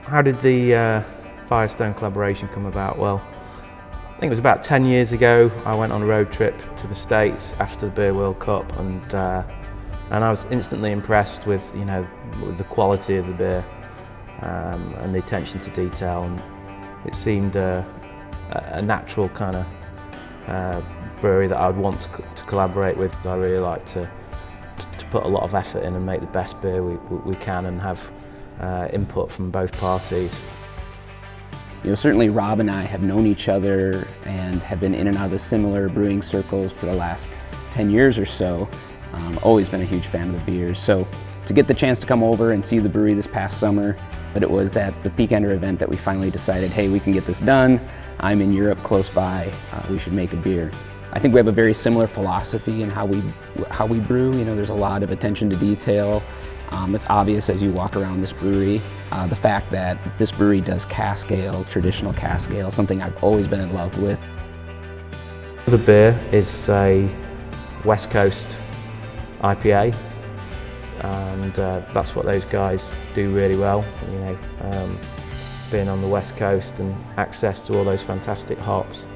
How did the Firestone collaboration come about? Well, I think it was about 10 years ago. I went on a road trip to the States after the Beer World Cup, and I was instantly impressed with, with the quality of the beer and the attention to detail. And it seemed a natural kind of brewery that I would want to collaborate with. I really like to put a lot of effort in and make the best beer we can, and have input from both parties. Certainly Rob and I have known each other and have been in and out of the similar brewing circles for the last 10 years or so. Always been a huge fan of the beers. So to get the chance to come over and see the brewery this past summer, but it was at the Peakender event that we finally decided, hey, we can get this done. I'm in Europe close by, we should make a beer. I think we have a very similar philosophy in how we brew. There's a lot of attention to detail that's obvious as you walk around this brewery. The fact that this brewery does cask ale, traditional cask ale, something I've always been in love with. The beer is a West Coast IPA, and that's what those guys do really well. Being on the West Coast and access to all those fantastic hops.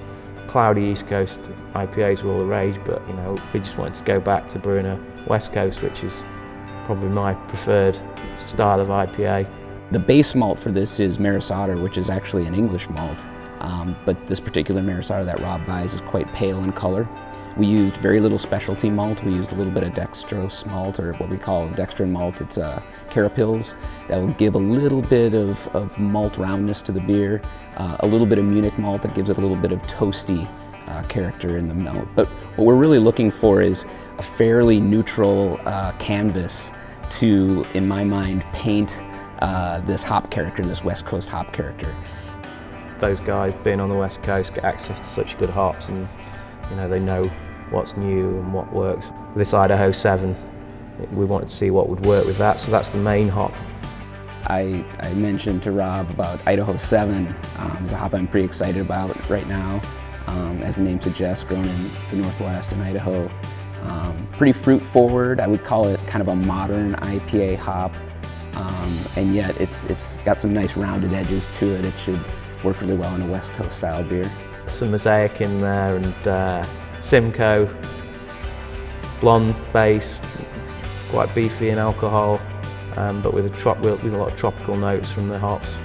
Cloudy East Coast IPAs are all the rage, but we just wanted to go back to brewing a West Coast, which is probably my preferred style of IPA. The base malt for this is Maris Otter, which is actually an English malt, but this particular Maris Otter that Rob buys is quite pale in color. We used very little specialty malt. We used a little bit of dextrose malt, or what we call dextrin malt. It's carapils that will give a little bit of malt roundness to the beer, a little bit of Munich malt that gives it a little bit of toasty character in the malt. But what we're really looking for is a fairly neutral canvas to, in my mind, paint this hop character, this West Coast hop character. Those guys being on the West Coast get access to such good hops, and they know what's new and what works. With this Idaho 7, we wanted to see what would work with that, so that's the main hop. I mentioned to Rob about Idaho 7. It's a hop I'm pretty excited about right now. As the name suggests, grown in the Northwest in Idaho. Pretty fruit forward. I would call it kind of a modern IPA hop, and yet it's got some nice rounded edges to it. It should work really well in a West Coast style beer. Some Mosaic in there, and Simcoe, blonde base, quite beefy in alcohol, but with a lot of tropical notes from the hops.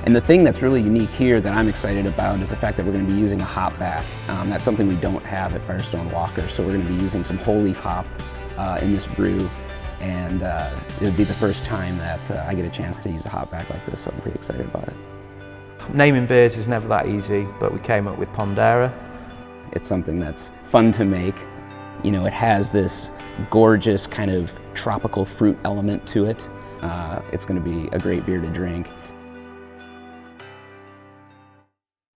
And the thing that's really unique here that I'm excited about is the fact that we're going to be using a hop back. That's something we don't have at FirestoneWalker, so we're going to be using some whole leaf hop in this brew, and it'll be the first time that I get a chance to use a hop back like this, so I'm pretty excited about it. Naming beers is never that easy, but we came up with Pondera. It's something that's fun to make. It has this gorgeous kind of tropical fruit element to it. It's going to be a great beer to drink.